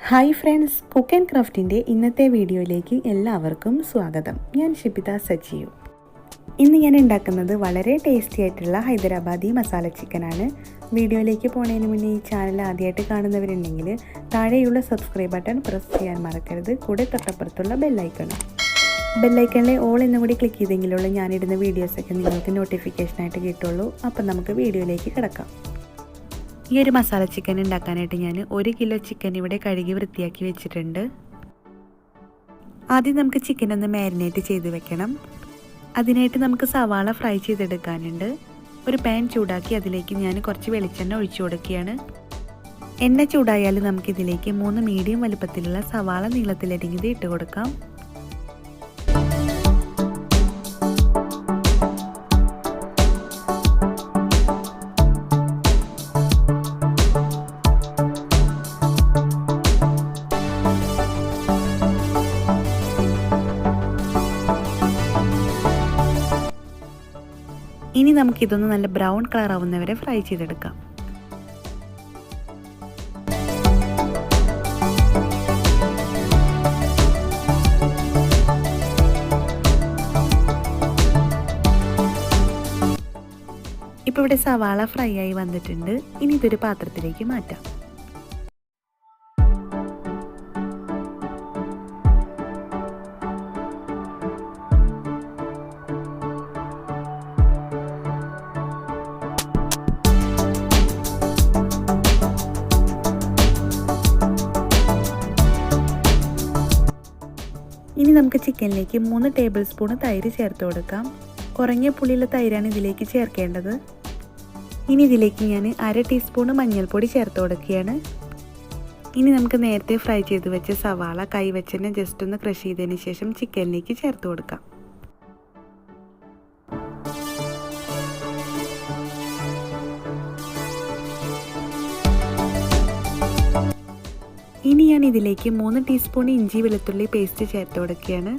Hi friends, cook and ക്രാഫ്റ്റിൻ്റെ ഇന്നത്തെ വീഡിയോയിലേക്ക് എല്ലാവർക്കും സ്വാഗതം. ഞാൻ ഷിബിത സജീവ്. ഇന്ന് ഞാൻ ഉണ്ടാക്കുന്നത് വളരെ ടേസ്റ്റി ആയിട്ടുള്ള ഹൈദരാബാദി മസാല ചിക്കനാണ്. വീഡിയോയിലേക്ക് പോകുന്നതിന് മുന്നേ ഈ ചാനൽ ആദ്യമായിട്ട് കാണുന്നവരുണ്ടെങ്കിൽ താഴെയുള്ള സബ്സ്ക്രൈബ് ബട്ടൺ പ്രസ് ചെയ്യാൻ മറക്കരുത്. കൂടെ തൊട്ടപ്പുറത്തുള്ള ബെല്ലൈക്കണിലെ ഓൾ എന്നും കൂടി ക്ലിക്ക് ചെയ്തെങ്കിലുള്ള ഞാനിടുന്ന വീഡിയോസൊക്കെ നിങ്ങൾക്ക് നോട്ടിഫിക്കേഷനായിട്ട് കിട്ടുള്ളൂ. അപ്പം നമുക്ക് വീഡിയോയിലേക്ക് കിടക്കാം. ഈ ഒരു മസാല ചിക്കൻ ഉണ്ടാക്കാനായിട്ട് ഞാൻ 1 കിലോ ചിക്കൻ ഇവിടെ കഴുകി വൃത്തിയാക്കി വെച്ചിട്ടുണ്ട്. ആദ്യം നമുക്ക് ചിക്കൻ ഒന്ന് മാരിനേറ്റ് ചെയ്ത് വെക്കണം. അതിനായിട്ട് നമുക്ക് സവാള ഫ്രൈ ചെയ്തെടുക്കാനുണ്ട്. ഒരു പാൻ ചൂടാക്കി അതിലേക്ക് ഞാൻ കുറച്ച് വെളിച്ചെണ്ണ ഒഴിച്ചു കൊടുക്കുകയാണ്. എണ്ണ ചൂടായാൽ നമുക്കിതിലേക്ക് 3 മീഡിയം വലുപ്പത്തിലുള്ള സവാള നീളത്തിലരിഞ്ഞത് ഇട്ട് കൊടുക്കാം. ഇനി നമുക്കിതൊന്ന് നല്ല ബ്രൗൺ കളർ ആവുന്നവരെ ഫ്രൈ ചെയ്തെടുക്കാം. ഇപ്പോൾ ഇവിടെ സവാള ഫ്രൈ ആയി വന്നിട്ടുണ്ട്. ഇനി ഇതൊരു പാത്രത്തിലേക്ക് മാറ്റാം. ഇനി നമുക്ക് ചിക്കനിലേക്ക് 3 ടേബിൾ സ്പൂൺ തൈര് ചേർത്ത് കൊടുക്കാം. കുറഞ്ഞ പുളിയുള്ള തൈരാണ് ഇതിലേക്ക് ചേർക്കേണ്ടത്. ഇനി ഇതിലേക്ക് ഞാൻ 1/2 ടീസ്പൂൺ മഞ്ഞൾപ്പൊടി ചേർത്ത് കൊടുക്കുകയാണ്. ഇനി നമുക്ക് നേരത്തെ ഫ്രൈ ചെയ്ത് വെച്ച സവാള കൈ വെച്ച് തന്നെ ജസ്റ്റ് ഒന്ന് ക്രഷ് ചെയ്തതിന് ശേഷം ചിക്കനിലേക്ക് ചേർത്ത് കൊടുക്കാം. ഇനി ഞാൻ ഇതിലേക്ക് 3 ടീസ്പൂൺ ഇഞ്ചി വെളുത്തുള്ളി പേസ്റ്റ് ചേർത്ത് കൊടുക്കുകയാണ്.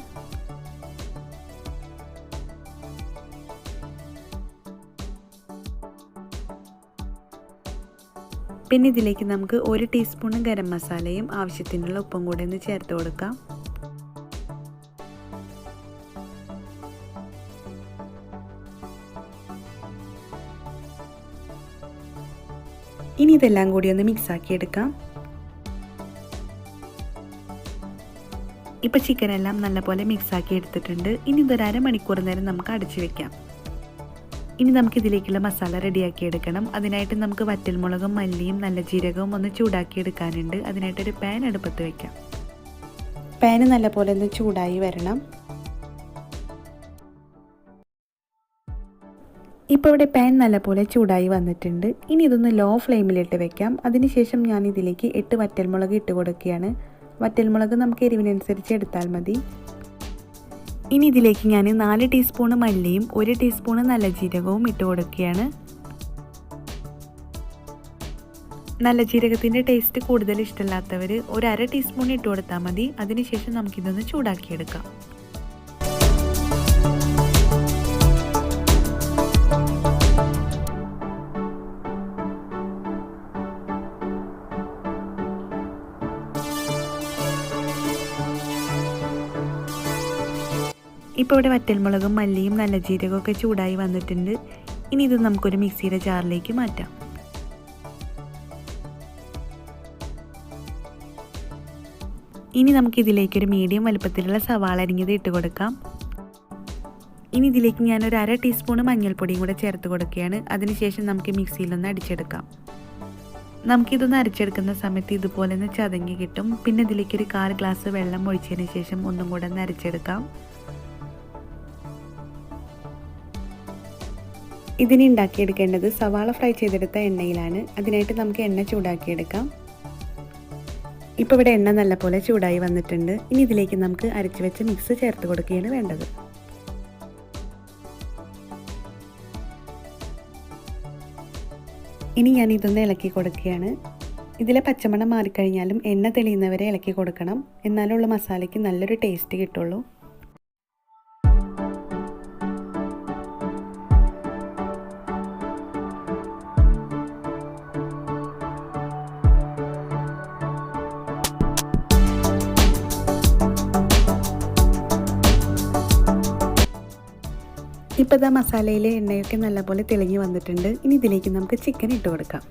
പിന്നെ ഇതിലേക്ക് നമുക്ക് 1 ടീസ്പൂൺ ഗരം മസാലയും ആവശ്യത്തിനുള്ള ഉപ്പും കൂടെ ഒന്ന് ചേർത്ത് കൊടുക്കാം. ഇനി ഇതെല്ലാം കൂടി ഒന്ന് മിക്സാക്കി എടുക്കാം. ഇപ്പോൾ ചിക്കനെല്ലാം നല്ലപോലെ മിക്സാക്കി എടുത്തിട്ടുണ്ട്. ഇനി ഇതൊരു അരമണിക്കൂർ നേരം നമുക്ക് അടച്ചു വെക്കാം. ഇനി നമുക്കിതിലേക്കുള്ള മസാല റെഡിയാക്കി എടുക്കണം. അതിനായിട്ട് നമുക്ക് വറ്റൽമുളകും മല്ലിയും നല്ല ജീരകവും ഒന്ന് ചൂടാക്കി എടുക്കാനുണ്ട്. അതിനായിട്ടൊരു പാൻ അടുപ്പത്ത് വയ്ക്കാം. പാന് നല്ലപോലെ ഒന്ന് ചൂടായി വരണം. ഇപ്പോൾ ഇവിടെ പാൻ നല്ലപോലെ ചൂടായി വന്നിട്ടുണ്ട്. ഇനി ഇതൊന്ന് ലോ ഫ്ലെയിമിലിട്ട് വെക്കാം. അതിനുശേഷം ഞാൻ ഇതിലേക്ക് 8 വറ്റൽമുളക് ഇട്ട് കൊടുക്കുകയാണ്. വറ്റൽമുളക് നമുക്ക് എരിവിനനുസരിച്ച് എടുത്താൽ മതി. ഇനി ഇതിലേക്ക് ഞാൻ 4 ടീസ്പൂൺ മല്ലിയും 1 ടീസ്പൂൺ നല്ല ജീരകവും ഇട്ട് കൊടുക്കുകയാണ്. നല്ല ജീരകത്തിൻ്റെ ടേസ്റ്റ് കൂടുതൽ ഇഷ്ടമില്ലാത്തവർ 1/2 ടീസ്പൂൺ ഇട്ട് കൊടുത്താൽ മതി. അതിനുശേഷം നമുക്കിതൊന്ന് ചൂടാക്കിയെടുക്കാം. ഇപ്പോൾ ഇവിടെ വറ്റൽമുളകും മല്ലിയും നല്ല ജീരകവും ഒക്കെ ചൂടായി വന്നിട്ടുണ്ട്. ഇനി ഇത് നമുക്കൊരു മിക്സിയുടെ ജാറിലേക്ക് മാറ്റാം. ഇനി നമുക്കിതിലേക്കൊരു മീഡിയം വലുപ്പത്തിലുള്ള സവാള അരിഞ്ഞത് ഇട്ട് കൊടുക്കാം. ഇനി ഇതിലേക്ക് ഞാനൊരു 1/2 ടീസ്പൂൺ മഞ്ഞൾപ്പൊടിയും കൂടെ ചേർത്ത് കൊടുക്കുകയാണ്. അതിനുശേഷം നമുക്ക് മിക്സിയിലൊന്ന് അടിച്ചെടുക്കാം. നമുക്കിതൊന്ന് അരച്ചെടുക്കുന്ന സമയത്ത് ഇതുപോലെ ഒന്ന് ചതങ്ങി കിട്ടും. പിന്നെ ഇതിലേക്കൊരു 1/4 ഗ്ലാസ് വെള്ളം ഒഴിച്ചതിന് ശേഷം ഒന്നും കൂടെ ഒന്ന് അരച്ചെടുക്കാം. ഇതിന് ഉണ്ടാക്കിയെടുക്കേണ്ടത് സവാള ഫ്രൈ ചെയ്തെടുത്ത എണ്ണയിലാണ്. അതിനായിട്ട് നമുക്ക് എണ്ണ ചൂടാക്കിയെടുക്കാം. ഇപ്പോൾ ഇവിടെ എണ്ണ നല്ലപോലെ ചൂടായി വന്നിട്ടുണ്ട്. ഇനി ഇതിലേക്ക് നമുക്ക് അരച്ച് വെച്ച മിക്സ് ചേർത്ത് കൊടുക്കുകയാണ് വേണ്ടത്. ഇനി ഞാൻ ഇതൊന്ന് ഇളക്കി കൊടുക്കുകയാണ്. ഇതിലെ പച്ചമണം മാറിക്കഴിഞ്ഞാലും എണ്ണ തെളിയുന്നവരെ ഇളക്കി കൊടുക്കണം. എന്നാലുള്ള മസാലയ്ക്ക് നല്ലൊരു ടേസ്റ്റ് കിട്ടുള്ളൂ. ഇപ്പോൾ ഇതാ മസാലയിലെ എണ്ണയൊക്കെ നല്ലപോലെ തെളിഞ്ഞ് വന്നിട്ടുണ്ട്. ഇനി ഇതിലേക്ക് നമുക്ക് ചിക്കൻ ഇട്ട് കൊടുക്കാം.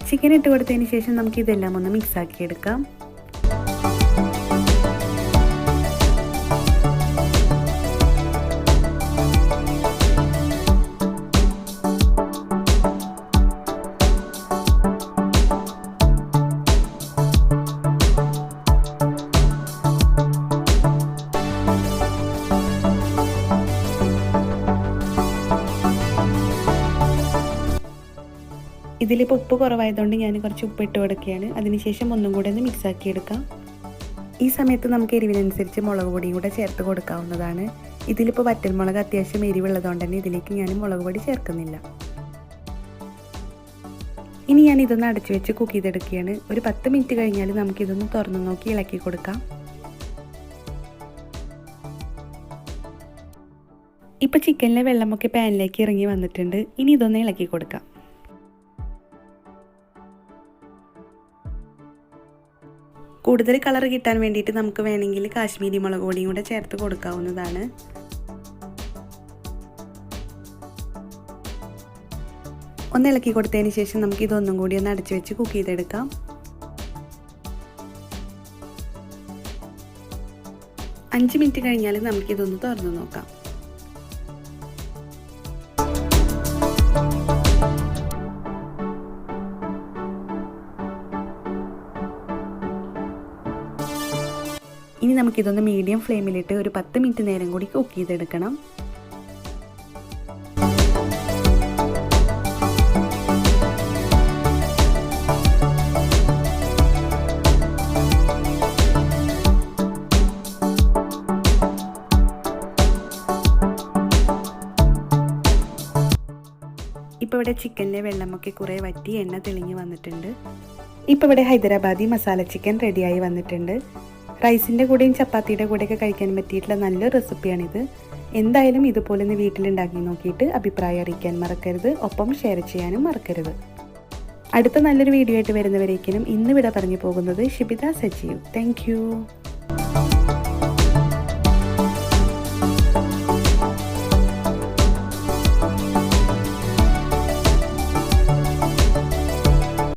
ചിക്കൻ ഇട്ട് കൊടുത്തതിന് ശേഷം നമുക്ക് ഇതെല്ലാം ഒന്ന് മിക്സാക്കി എടുക്കാം. ഇതിലിപ്പോൾ ഉപ്പ് കുറവായതുകൊണ്ട് ഞാൻ കുറച്ച് ഉപ്പ് ഇട്ട് കൊടുക്കുകയാണ്. അതിനുശേഷം ഒന്നും കൂടെ ഒന്ന് മിക്സാക്കി എടുക്കാം. ഈ സമയത്ത് നമുക്ക് എരിവിനനുസരിച്ച് മുളക് പൊടിയും കൂടെ ചേർത്ത് കൊടുക്കാവുന്നതാണ്. ഇതിലിപ്പോൾ വറ്റൽമുളക് അത്യാവശ്യം എരിവുള്ളതുകൊണ്ട് തന്നെ ഇതിലേക്ക് ഞാൻ മുളക് പൊടി ചേർക്കുന്നില്ല. ഇനി ഞാൻ ഇതൊന്ന് അടച്ചു വെച്ച് കുക്ക് ചെയ്തെടുക്കുകയാണ്. ഒരു 10 മിനിറ്റ് കഴിഞ്ഞാൽ നമുക്കിതൊന്ന് തുറന്നു നോക്കി ഇളക്കി കൊടുക്കാം. ഇപ്പോൾ ചിക്കനിലെ വെള്ളമൊക്കെ പാനിലേക്ക് ഇറങ്ങി വന്നിട്ടുണ്ട്. ഇനി ഇതൊന്ന് ഇളക്കി കൊടുക്കാം. കൂടുതൽ കളർ കിട്ടാൻ വേണ്ടിയിട്ട് നമുക്ക് വേണമെങ്കിൽ കാശ്മീരി മുളക് പൊടിയും കൂടെ ചേർത്ത് കൊടുക്കാവുന്നതാണ്. ഒന്ന് ഇളക്കി കൊടുത്തതിന് ശേഷം നമുക്ക് ഇതൊന്നും കൂടി ഒന്ന് അടച്ചു വെച്ച് കുക്ക് ചെയ്തെടുക്കാം. 5 മിനിറ്റ് കഴിഞ്ഞാൽ നമുക്കിതൊന്ന് തുറന്നു നോക്കാം. ഇനി നമുക്കിതൊന്ന് മീഡിയം ഫ്ലെയിമിലിട്ട് ഒരു 10 മിനിറ്റ് നേരം കൂടി കുക്ക് ചെയ്തെടുക്കണം. ഇപ്പോൾ ഇവിടെ ചിക്കനിലെ വെള്ളമൊക്കെ കുറേ വറ്റി എണ്ണ തെളിഞ്ഞ് വന്നിട്ടുണ്ട്. ഇപ്പോൾ ഇവിടെ ഹൈദരാബാദി മസാല ചിക്കൻ റെഡിയായി വന്നിട്ടുണ്ട്. റൈസിൻ്റെ കൂടെയും ചപ്പാത്തിയുടെ കൂടെയൊക്കെ കഴിക്കാൻ പറ്റിയിട്ടുള്ള നല്ലൊരു റെസിപ്പിയാണിത്. എന്തായാലും ഇതുപോലെ ഒന്ന് വീട്ടിലുണ്ടാക്കി നോക്കിയിട്ട് അഭിപ്രായം അറിയിക്കാൻ മറക്കരുത്. ഒപ്പം ഷെയർ ചെയ്യാനും മറക്കരുത്. അടുത്ത നല്ലൊരു വീഡിയോ ആയിട്ട് വരുന്നവരേക്കിനും ഇന്ന് വിട പറഞ്ഞു പോകുന്നത് ഷിബിത സജീവ്. താങ്ക്